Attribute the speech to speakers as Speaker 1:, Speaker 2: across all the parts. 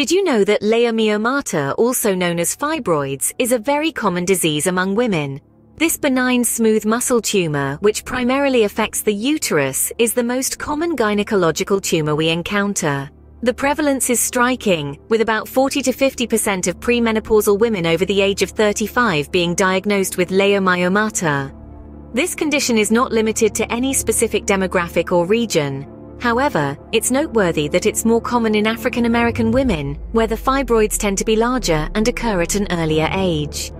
Speaker 1: Did you know that Leiomyomata, also known as fibroids, is a very common disease among women? This benign smooth muscle tumor, which primarily affects the uterus, is the most common gynecological tumor we encounter. The prevalence is striking, with about 40 to 50% of pre-menopausal women over the age of 35 being diagnosed with Leiomyomata. This condition is not limited to any specific demographic or region. However, it's noteworthy that it's more common in African American women, where the fibroids tend to be larger and occur at an earlier age.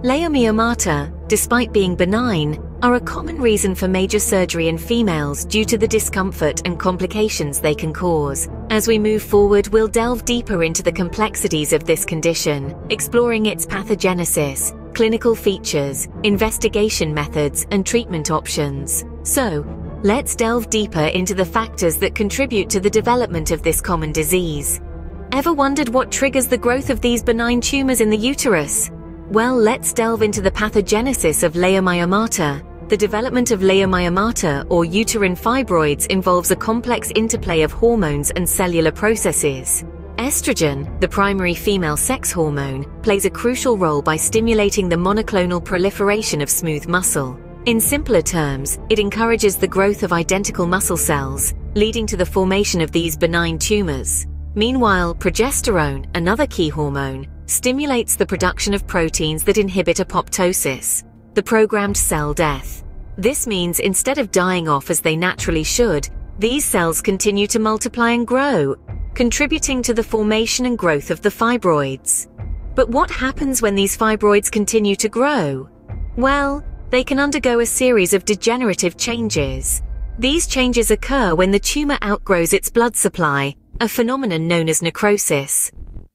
Speaker 1: Leiomyomata, despite being benign, are a common reason for major surgery in females due to the discomfort and complications they can cause. As we move forward, we'll delve deeper into the complexities of this condition, exploring its pathogenesis, clinical features, investigation methods, and treatment options. So, let's delve deeper into the factors that contribute to the development of this common disease. Ever wondered what triggers the growth of these benign tumors in the uterus? Well, let's delve into the pathogenesis of Leiomyomata. The development of Leiomyomata, or uterine fibroids, involves a complex interplay of hormones and cellular processes. Estrogen, the primary female sex hormone, plays a crucial role by stimulating the monoclonal proliferation of smooth muscle. In simpler terms, it encourages the growth of identical muscle cells, leading to the formation of these benign tumors. Meanwhile, progesterone, another key hormone, stimulates the production of proteins that inhibit apoptosis, the programmed cell death. This means instead of dying off as they naturally should, these cells continue to multiply and grow, contributing to the formation and growth of the fibroids. But what happens when these fibroids continue to grow? Well, they can undergo a series of degenerative changes. These changes occur when the tumor outgrows its blood supply, a phenomenon known as necrosis.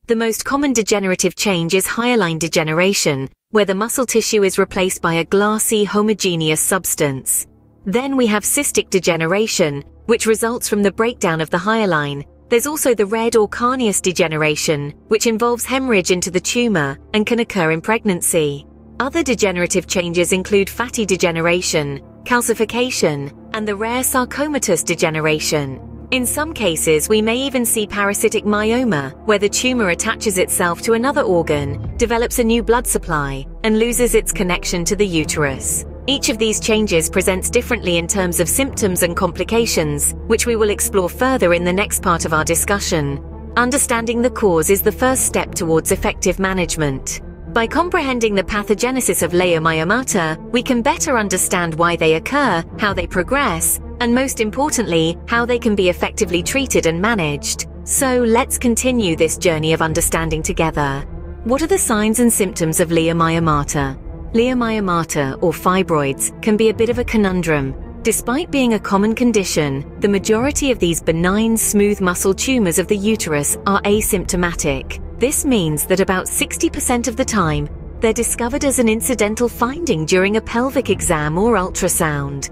Speaker 1: The most common degenerative change is hyaline degeneration, where the muscle tissue is replaced by a glassy, homogeneous substance. Then we have cystic degeneration, which results from the breakdown of the hyaline. There's also the red or carneous degeneration, which involves hemorrhage into the tumor and can occur in pregnancy. Other degenerative changes include fatty degeneration, calcification, and the rare sarcomatous degeneration. In some cases, we may even see parasitic myoma, where the tumor attaches itself to another organ, develops a new blood supply, and loses its connection to the uterus. Each of these changes presents differently in terms of symptoms and complications, which we will explore further in the next part of our discussion. Understanding the cause is the first step towards effective management. By comprehending the pathogenesis of Leiomyomata, we can better understand why they occur, how they progress, and most importantly, how they can be effectively treated and managed. So let's continue this journey of understanding together. What are the signs and symptoms of Leiomyomata? Leiomyomata, or fibroids, can be a bit of a conundrum. Despite being a common condition, the majority of these benign, smooth muscle tumors of the uterus are asymptomatic. This means that about 60% of the time, they're discovered as an incidental finding during a pelvic exam or ultrasound.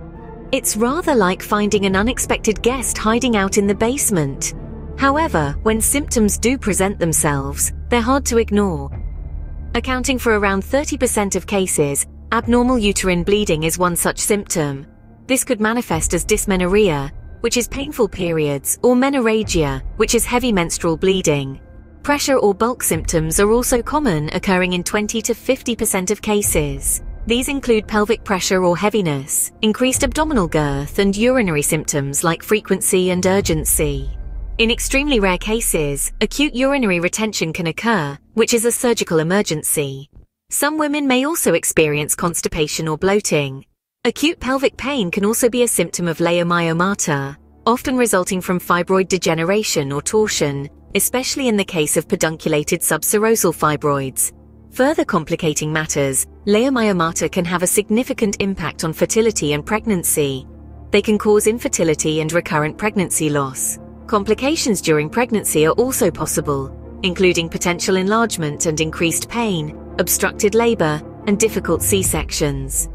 Speaker 1: It's rather like finding an unexpected guest hiding out in the basement. However, when symptoms do present themselves, they're hard to ignore. Accounting for around 30% of cases, abnormal uterine bleeding is one such symptom. This could manifest as dysmenorrhea, which is painful periods, or menorrhagia, which is heavy menstrual bleeding. Pressure or bulk symptoms are also common, occurring in 20 to 50% of cases. These include pelvic pressure or heaviness, increased abdominal girth, and urinary symptoms like frequency and urgency. In extremely rare cases, acute urinary retention can occur, which is a surgical emergency. Some women may also experience constipation or bloating. Acute pelvic pain can also be a symptom of Leiomyomata, often resulting from fibroid degeneration or torsion, especially in the case of pedunculated subserosal fibroids. Further complicating matters, Leiomyomata can have a significant impact on fertility and pregnancy. They can cause infertility and recurrent pregnancy loss. Complications during pregnancy are also possible, including potential enlargement and increased pain, obstructed labor, and difficult C-sections.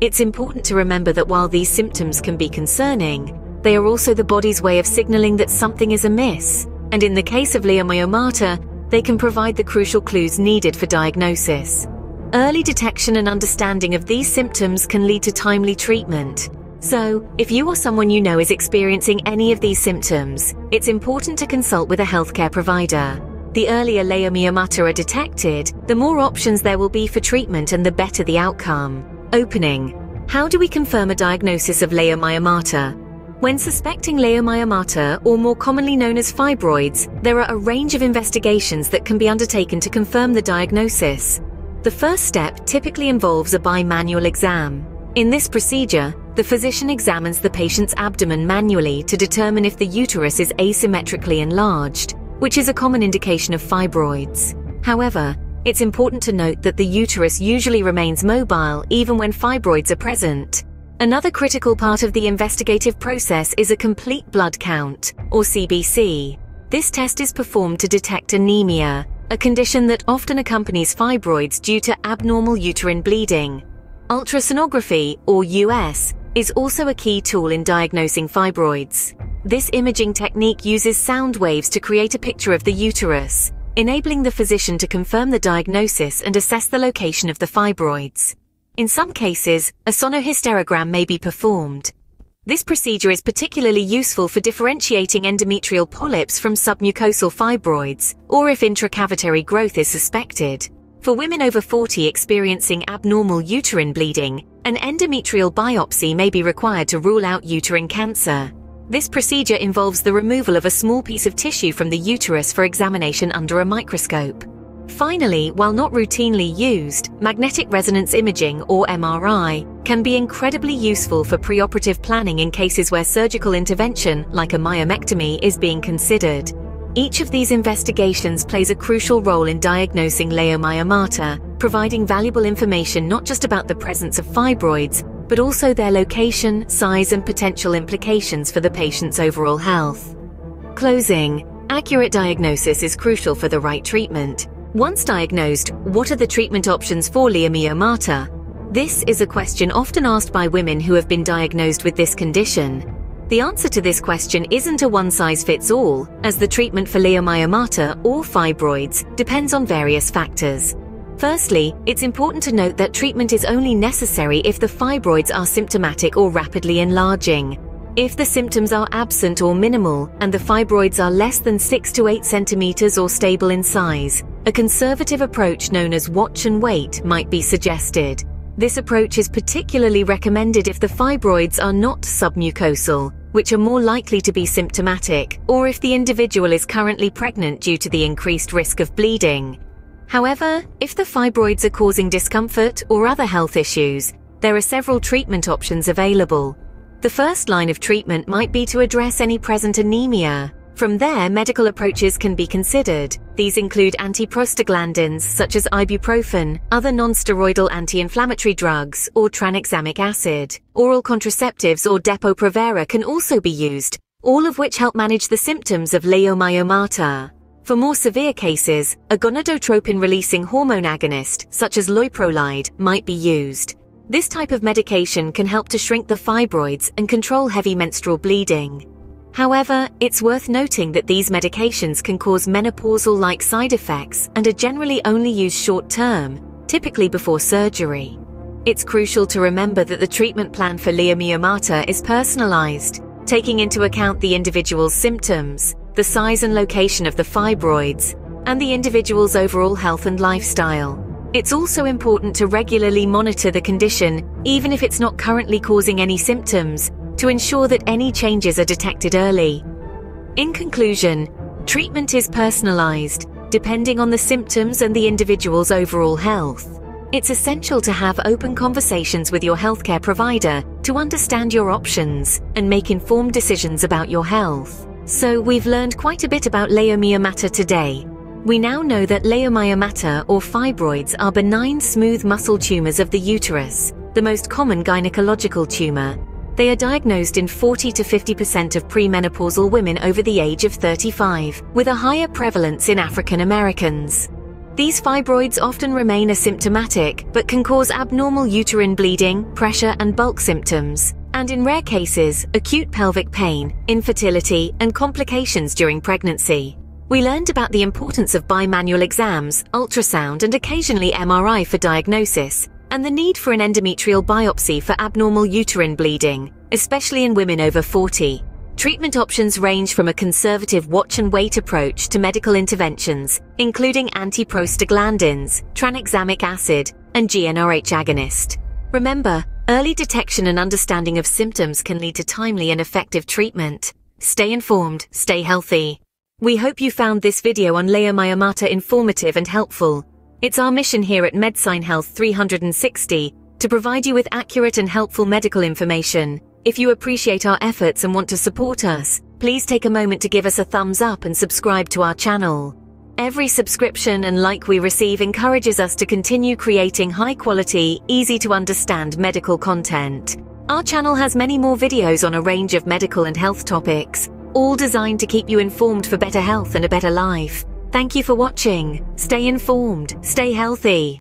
Speaker 1: It's important to remember that while these symptoms can be concerning, they are also the body's way of signaling that something is amiss, and in the case of Leiomyomata, they can provide the crucial clues needed for diagnosis. Early detection and understanding of these symptoms can lead to timely treatment. So, if you or someone you know is experiencing any of these symptoms, it's important to consult with a healthcare provider. The earlier Leiomyomata are detected, the more options there will be for treatment and the better the outcome. Opening. How do we confirm a diagnosis of Leiomyomata? When suspecting Leiomyomata, or more commonly known as fibroids, there are a range of investigations that can be undertaken to confirm the diagnosis. The first step typically involves a bimanual exam. In this procedure, the physician examines the patient's abdomen manually to determine if the uterus is asymmetrically enlarged, which is a common indication of fibroids. However, it's important to note that the uterus usually remains mobile even when fibroids are present. Another critical part of the investigative process is a complete blood count, or CBC. This test is performed to detect anemia, a condition that often accompanies fibroids due to abnormal uterine bleeding. Ultrasonography, or US, is also a key tool in diagnosing fibroids. This imaging technique uses sound waves to create a picture of the uterus, enabling the physician to confirm the diagnosis and assess the location of the fibroids. In some cases, a sonohysterogram may be performed. This procedure is particularly useful for differentiating endometrial polyps from submucosal fibroids, or if intracavitary growth is suspected. For women over 40 experiencing abnormal uterine bleeding, an endometrial biopsy may be required to rule out uterine cancer. This procedure involves the removal of a small piece of tissue from the uterus for examination under a microscope. Finally, while not routinely used, magnetic resonance imaging, or MRI, can be incredibly useful for preoperative planning in cases where surgical intervention, like a myomectomy, is being considered. Each of these investigations plays a crucial role in diagnosing Leiomyomata, providing valuable information not just about the presence of fibroids, but also their location, size, and potential implications for the patient's overall health. Closing. Accurate diagnosis is crucial for the right treatment. Once diagnosed, what are the treatment options for Leiomyomata? This is a question often asked by women who have been diagnosed with this condition. The answer to this question isn't a one-size-fits-all, as the treatment for Leiomyomata or fibroids depends on various factors. Firstly, it's important to note that treatment is only necessary if the fibroids are symptomatic or rapidly enlarging. If the symptoms are absent or minimal, and the fibroids are less than 6 to 8 centimeters or stable in size, a conservative approach known as watch and wait might be suggested. This approach is particularly recommended if the fibroids are not submucosal, which are more likely to be symptomatic, or if the individual is currently pregnant due to the increased risk of bleeding. However, if the fibroids are causing discomfort or other health issues, there are several treatment options available. The first line of treatment might be to address any present anemia. From there, medical approaches can be considered. These include antiprostaglandins such as ibuprofen, other non-steroidal anti-inflammatory drugs, or tranexamic acid. Oral contraceptives or Depo-Provera can also be used, all of which help manage the symptoms of Leiomyomata. For more severe cases, a gonadotropin-releasing hormone agonist, such as loiprolide, might be used. This type of medication can help to shrink the fibroids and control heavy menstrual bleeding. However, it's worth noting that these medications can cause menopausal-like side effects and are generally only used short-term, typically before surgery. It's crucial to remember that the treatment plan for Leiomyomata is personalized, taking into account the individual's symptoms, the size and location of the fibroids, and the individual's overall health and lifestyle. It's also important to regularly monitor the condition, even if it's not currently causing any symptoms, to ensure that any changes are detected early. In conclusion, treatment is personalized, depending on the symptoms and the individual's overall health. It's essential to have open conversations with your healthcare provider to understand your options and make informed decisions about your health. So we've learned quite a bit about Leiomyomata today. We now know that Leiomyomata or fibroids are benign smooth muscle tumors of the uterus, the most common gynecological tumor. They are diagnosed in 40 to 50% of pre-menopausal women over the age of 35, with a higher prevalence in African Americans. These fibroids often remain asymptomatic, but can cause abnormal uterine bleeding, pressure and bulk symptoms, and in rare cases, acute pelvic pain, infertility, and complications during pregnancy. We learned about the importance of bimanual exams, ultrasound, and occasionally MRI for diagnosis, and the need for an endometrial biopsy for abnormal uterine bleeding, especially in women over 40. Treatment options range from a conservative watch-and-wait approach to medical interventions, including antiprostaglandins, tranexamic acid, and GnRH agonist. Remember, early detection and understanding of symptoms can lead to timely and effective treatment. Stay informed, stay healthy. We hope you found this video on Leiomyomata informative and helpful. It's our mission here at Medsign Health 360 to provide you with accurate and helpful medical information. If you appreciate our efforts and want to support us, please take a moment to give us a thumbs up and subscribe to our channel. Every subscription and like we receive encourages us to continue creating high-quality, easy-to-understand medical content. Our channel has many more videos on a range of medical and health topics, all designed to keep you informed for better health and a better life. Thank you for watching. Stay informed, stay healthy.